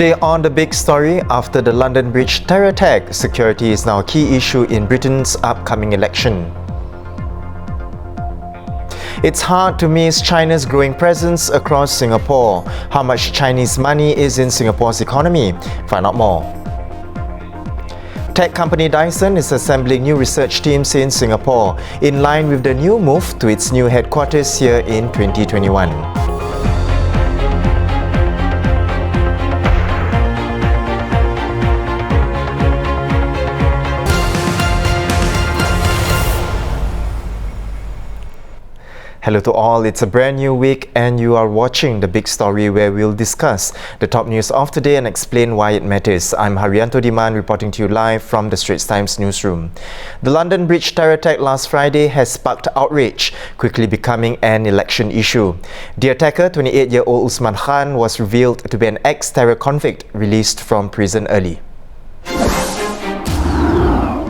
Today on The Big Story, after the London Bridge terror attack, security is now a key issue in Britain's upcoming election. It's hard to miss China's growing presence across Singapore. How much Chinese money is in Singapore's economy? Find out more. Tech company Dyson is assembling new research teams in Singapore, in line with the new move to its new headquarters here in 2021. Hello to all, it's a brand new week and you are watching The Big Story, where we'll discuss the top news of today and explain why it matters. I'm Haryanto Diman, reporting to you live from the Straits Times newsroom. The London Bridge terror attack last Friday has sparked outrage, quickly becoming an election issue. The attacker, 28-year-old Usman Khan, was revealed to be an ex-terror convict released from prison early.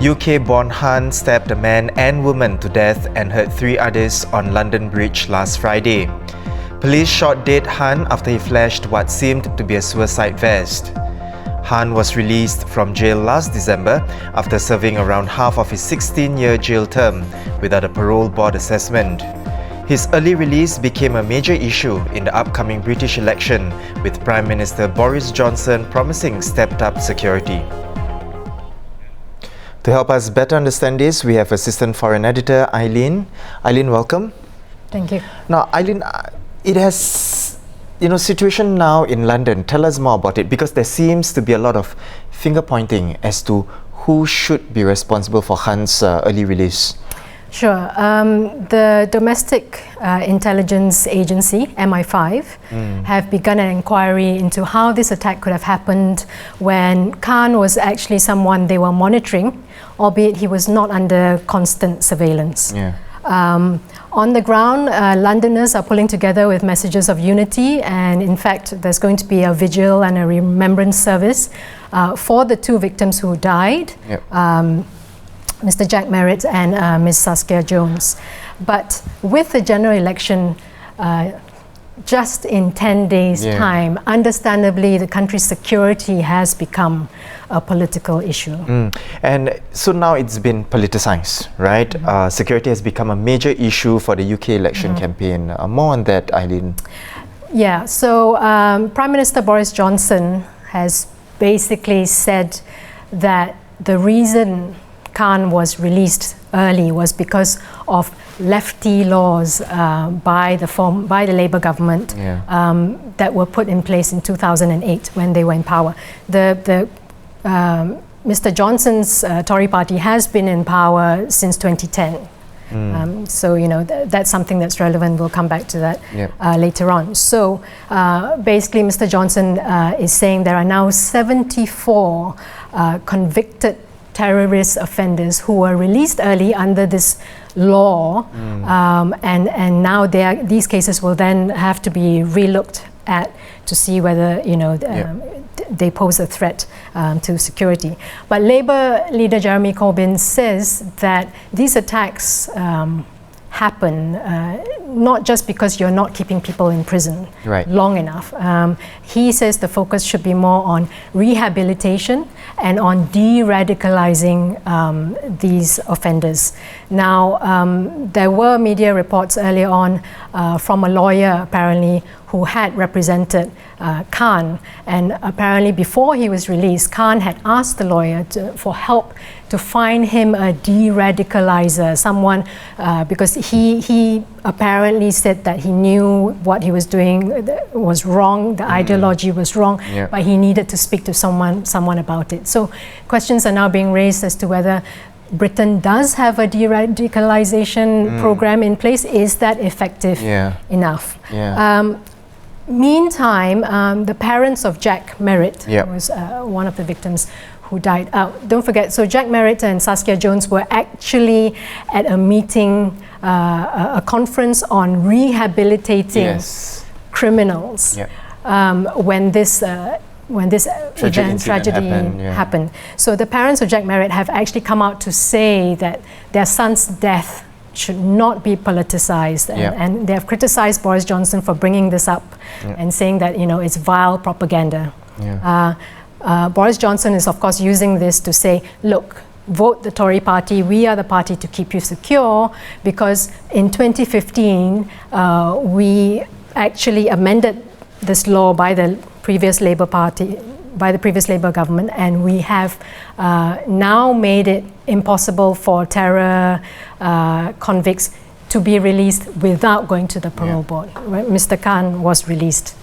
UK-born Han stabbed a man and woman to death and hurt 3 others on London Bridge last Friday. Police shot dead Han after he flashed what seemed to be a suicide vest. Han was released from jail last December after serving around half of his 16-year jail term without a parole board assessment. His early release became a major issue in the upcoming British election, with Prime Minister Boris Johnson promising stepped-up security. To help us better understand this, we have Assistant Foreign Editor Eileen. Eileen, welcome. Thank you. Now, Eileen, it has, situation now in London. Tell us more about it, because there seems to be a lot of finger pointing as to who should be responsible for Han's early release. Sure. The Domestic Intelligence Agency, MI5, have begun an inquiry into how this attack could have happened when Khan was actually someone they were monitoring, albeit he was not under constant surveillance. Yeah. On the ground, Londoners are pulling together with messages of unity, and in fact there's going to be a vigil and a remembrance service for the 2 victims who died. Yep. Mr. Jack Merritt and Ms. Saskia Jones. But with the general election just in 10 days' time, understandably the country's security has become a political issue. And so now it's been politicized, right? Security has become a major issue for the UK election campaign. More on that, Eileen. Yeah, so Prime Minister Boris Johnson has basically said that the reason Khan was released early was because of lefty laws by the Labour government that were put in place in 2008 when they were in power. Mr. Johnson's Tory party has been in power since 2010. So, that's something that's relevant. We'll come back to that later on. So, basically, Mr. Johnson is saying there are now 74 convicted terrorist offenders who were released early under this law, and now these cases will then have to be relooked at to see whether they pose a threat to security. But Labour leader Jeremy Corbyn says that these attacks happen not just because you're not keeping people in prison long enough. He says the focus should be more on rehabilitation and on de-radicalizing these offenders. Now, there were media reports earlier on from a lawyer apparently who had represented Khan, and apparently before he was released, Khan had asked the lawyer for help to find him a de-radicalizer, someone, because he apparently said that he knew what he was doing was wrong, the ideology was wrong, but he needed to speak to someone about it. So questions are now being raised as to whether Britain does have a de-radicalization program in place. Is that effective enough? Meantime, the parents of Jack Merritt, who was one of the victims who died. Don't forget, so Jack Merritt and Saskia Jones were actually at a meeting, a conference on rehabilitating criminals when this tragedy happened. So the parents of Jack Merritt have actually come out to say that their son's death should not be politicized, and they have criticized Boris Johnson for bringing this up and saying that it's vile propaganda. Boris Johnson is, of course, using this to say, look, vote the Tory party, we are the party to keep you secure, because in 2015, we actually amended this law by the previous Labour Party, by the previous Labour government, and we have now made it impossible for terror convicts to be released without going to the parole board. Right? Mr. Khan was released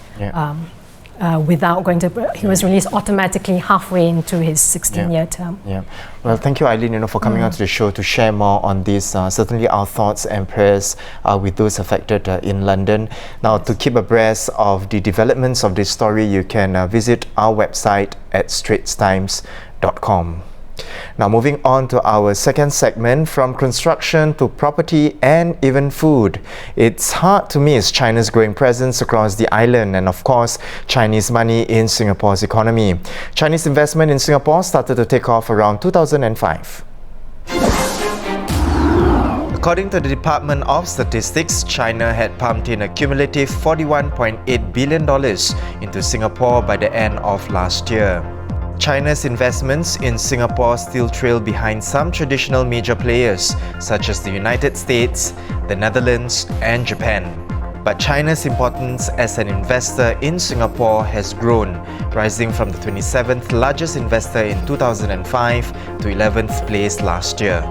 without going to, he was released automatically halfway into his 16-year term. Well, thank you, Eileen, for coming on to the show to share more on this. Certainly our thoughts and prayers with those affected in London. Now, to keep abreast of the developments of this story, you can visit our website at straitstimes.com. Now, moving on to our second segment, from construction to property and even food. It's hard to miss China's growing presence across the island and, of course, Chinese money in Singapore's economy. Chinese investment in Singapore started to take off around 2005. According to the Department of Statistics, China had pumped in a cumulative $41.8 billion into Singapore by the end of last year. China's investments in Singapore still trail behind some traditional major players such as the United States, the Netherlands and Japan. But China's importance as an investor in Singapore has grown, rising from the 27th largest investor in 2005 to 11th place last year.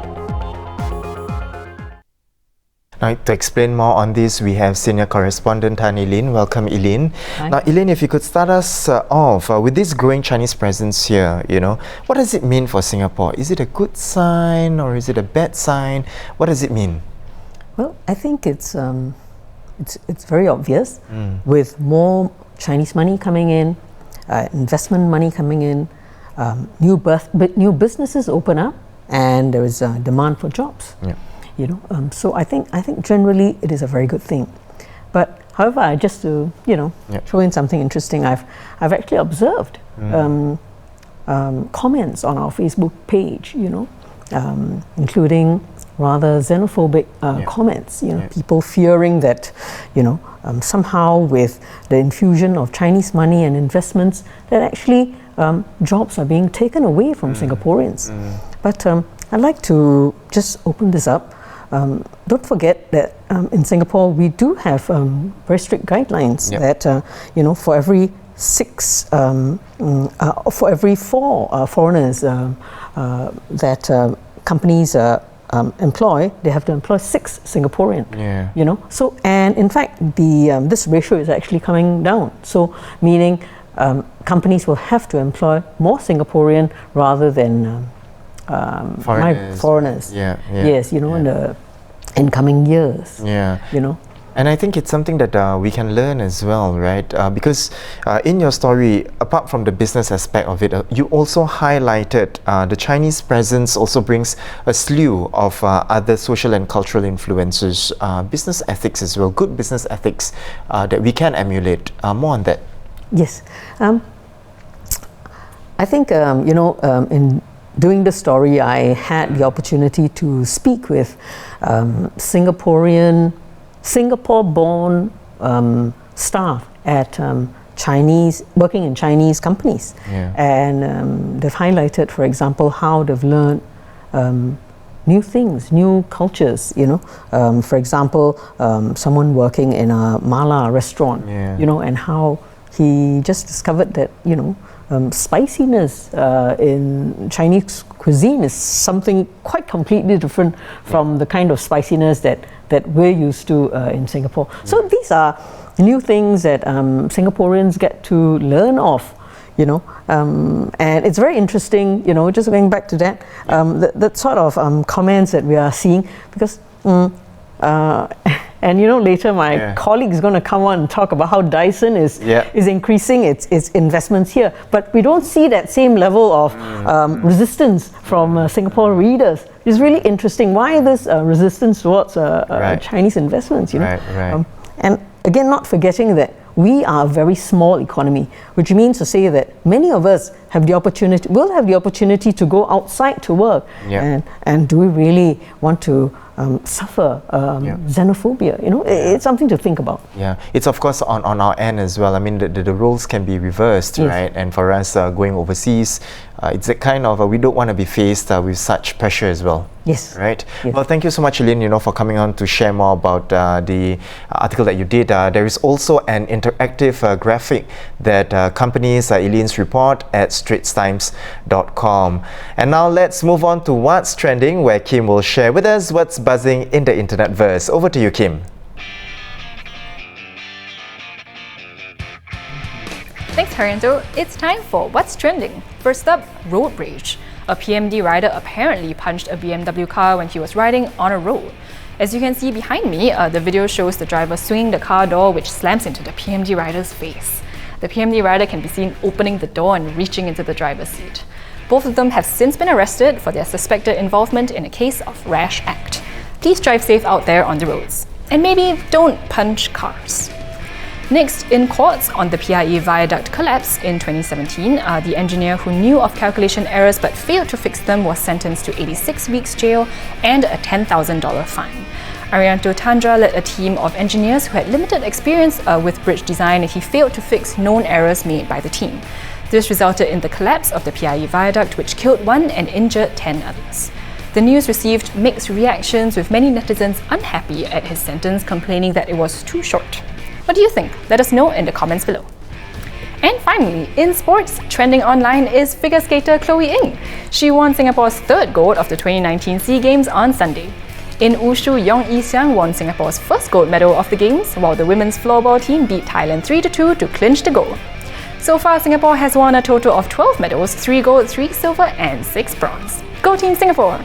Now, to explain more on this, we have senior correspondent Tan Eileen. Welcome, Eileen. Hi. Now, Eileen, if you could start us off with this growing Chinese presence here, what does it mean for Singapore? Is it a good sign or is it a bad sign? What does it mean? Well, I think it's very obvious. With more Chinese money coming in, investment money coming in, new businesses open up, and there is a demand for jobs. So I think generally it is a very good thing. But however, just to throw in something interesting, I've actually observed comments on our Facebook page, including rather xenophobic comments. People fearing that somehow with the infusion of Chinese money and investments, that actually jobs are being taken away from Singaporeans. But I'd like to just open this up. Don't forget that in Singapore we do have very strict guidelines that for every for every 4 foreigners that companies employ, they have to employ 6 Singaporean. So, and in fact this ratio is actually coming down. So meaning companies will have to employ more Singaporean rather than foreigners. Yes, in the incoming years. And I think it's something that we can learn as well, right? Because in your story, apart from the business aspect of it, you also highlighted the Chinese presence also brings a slew of other social and cultural influences, business ethics as well, good business ethics that we can emulate. More on that. Yes. I think, in doing the story, I had the opportunity to speak with Singapore-born staff at working in Chinese companies. And they've highlighted, for example, how they've learned new things, new cultures, for example, someone working in a mala restaurant, and how he just discovered that, spiciness in Chinese cuisine is something quite completely different from the kind of spiciness that we're used to in Singapore. So these are new things that Singaporeans get to learn of, and it's very interesting, just going back to that, that sort of comments that we are seeing, because and later my colleague is going to come on and talk about how Dyson is increasing its investments here. But we don't see that same level of resistance from Singapore readers. It's really interesting. Why this resistance towards Chinese investments? And again, not forgetting that we are a very small economy, which means to say that many of us have the opportunity, will have the opportunity to go outside to work. Yeah. And do we really want to suffer xenophobia? You know, it's something to think about. Yeah, it's of course on our end as well. I mean, the roles can be reversed, Yes. right? And for us going overseas, it's a kind of, we don't want to be faced with such pressure as well. Yes. Right. Yes. Well, thank you so much, Elaine, for coming on to share more about the article that you did. There is also an interactive graphic that accompanies Elaine's report at straitstimes.com. And now let's move on to What's Trending, where Kim will share with us what's buzzing in the internetverse. Over to you, Kim. Thanks, Haryanto. It's time for What's Trending. First up, road rage. A PMD rider apparently punched a BMW car when he was riding on a road. As you can see behind me, the video shows the driver swinging the car door, which slams into the PMD rider's face. The PMD rider can be seen opening the door and reaching into the driver's seat. Both of them have since been arrested for their suspected involvement in a case of rash act. Please drive safe out there on the roads. And maybe don't punch cars. Next, in courts on the PIE viaduct collapse in 2017, the engineer who knew of calculation errors but failed to fix them was sentenced to 86 weeks jail and a $10,000 fine. Arianto Tandra led a team of engineers who had limited experience with bridge design, and he failed to fix known errors made by the team. This resulted in the collapse of the PIE viaduct, which killed 1 and injured 10 others. The news received mixed reactions, with many netizens unhappy at his sentence, complaining that it was too short. What do you think? Let us know in the comments below. And finally, in sports, trending online is figure skater Chloe Ng. She won Singapore's 3rd gold of the 2019 SEA Games on Sunday. In Wushu, Yong Yi-xiang won Singapore's 1st gold medal of the Games, while the women's floorball team beat Thailand 3-2 to clinch the gold. So far, Singapore has won a total of 12 medals, 3 gold, 3 silver and 6 bronze. Go Team Singapore!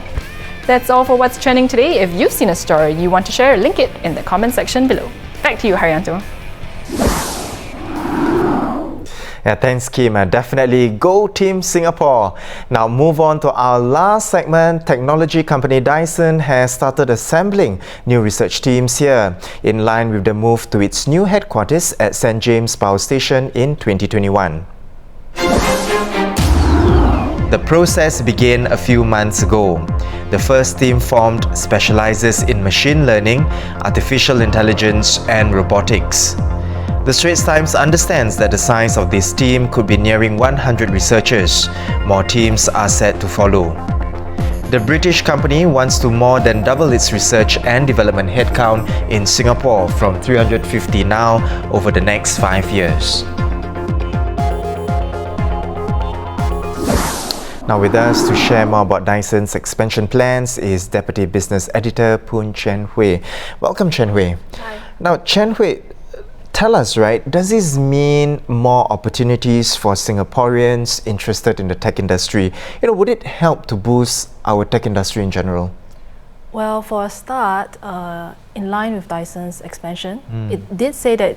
That's all for What's Trending today. If you've seen a story you want to share, link it in the comment section below. Back to you, Haryanto. Yeah, thanks, Kim. Definitely go Team Singapore. Now move on to our last segment. Technology company Dyson has started assembling new research teams here, in line with the move to its new headquarters at St. James Power Station in 2021. The process began a few months ago. The first team formed specializes in machine learning, artificial intelligence, and robotics. The Straits Times understands that the size of this team could be nearing 100 researchers. More teams are set to follow. The British company wants to more than double its research and development headcount in Singapore from 350 now over the next 5 years. Now with us to share more about Dyson's expansion plans is Deputy Business Editor Poon Chen Hui. Welcome, Chen Hui. Hi. Now, Chen Hui, tell us, right, does this mean more opportunities for Singaporeans interested in the tech industry? Would it help to boost our tech industry in general? Well, for a start, in line with Dyson's expansion, it did say that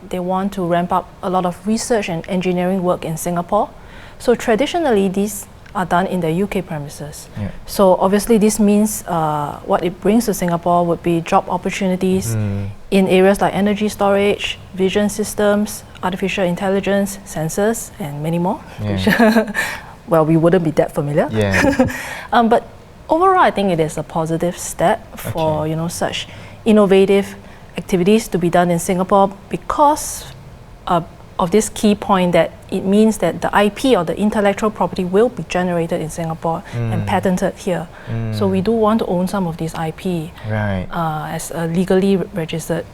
they want to ramp up a lot of research and engineering work in Singapore. So traditionally, these are done in the UK premises. Yeah. So obviously this means what it brings to Singapore would be job opportunities in areas like energy storage, vision systems, artificial intelligence, sensors, and many more. Yeah. Which, well, we wouldn't be that familiar. Yeah. But overall, I think it is a positive step for such innovative activities to be done in Singapore, because of this key point that it means that the IP or the intellectual property will be generated in Singapore and patented here. So we do want to own some of this IP as a legally registered,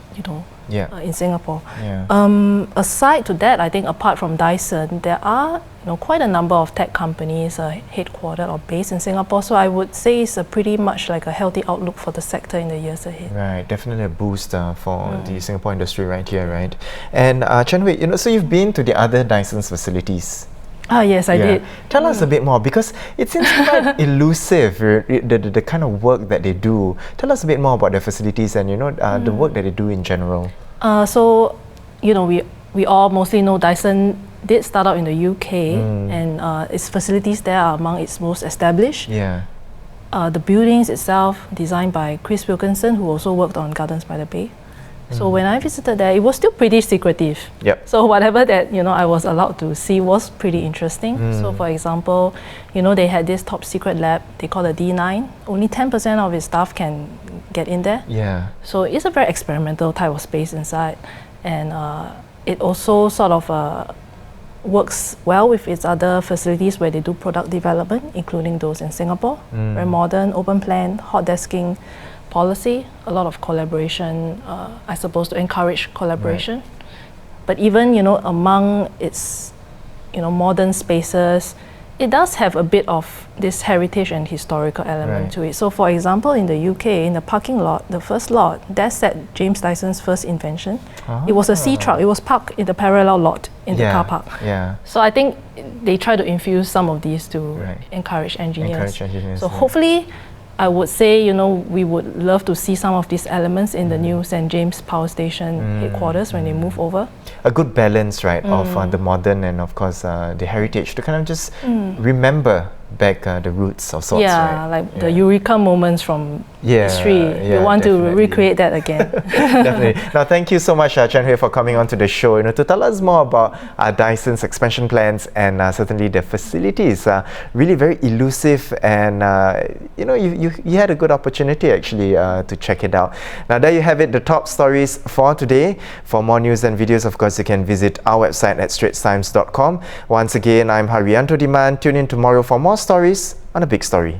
in Singapore. Yeah. Aside to that, I think apart from Dyson, there are quite a number of tech companies headquartered or based in Singapore. So I would say it's a pretty much like a healthy outlook for the sector in the years ahead. Right, definitely a boost for the Singapore industry right here, right? And Chen Hui, so you've been to the other Dyson's facilities. Yes, I did. Tell us a bit more, because it seems quite elusive, the kind of work that they do. Tell us a bit more about their facilities and the work that they do in general. So, we all mostly know Dyson did start out in the UK, and its facilities there are among its most established. Yeah. The buildings itself, designed by Chris Wilkinson, who also worked on Gardens by the Bay. So when I visited there, it was still pretty secretive. Yep. So whatever that I was allowed to see was pretty interesting. So for example, they had this top secret lab they call the D9. Only 10% of its staff can get in there. Yeah. So it's a very experimental type of space inside, and it also sort of works well with its other facilities where they do product development, including those in Singapore. Very modern, open plan, hot desking policy, a lot of collaboration, I suppose, to encourage collaboration. Right. But even, among its, modern spaces, it does have a bit of this heritage and historical element to it. So for example, in the UK, in the parking lot, the first lot, that sat James Dyson's first invention. It was a sea truck. It was parked in the parallel lot in the car park. Yeah. So I think they try to infuse some of these to encourage engineers. So hopefully, I would say, we would love to see some of these elements in the new St. James Power Station headquarters when they move over. A good balance, right, of the modern and of course the heritage to kind of just remember back the roots of sorts, right? Like the eureka moments from history. We want to recreate that again. Definitely. Now, thank you so much, Chen Hui, for coming on to the show, to tell us more about Dyson's expansion plans and certainly the facilities. Really very elusive, and you had a good opportunity actually to check it out. Now, there you have it, the top stories for today. For more news and videos, of course, you can visit our website at straitstimes.com. Once again, I'm Haryanto Diman. Tune in tomorrow for more stories on A Big Story.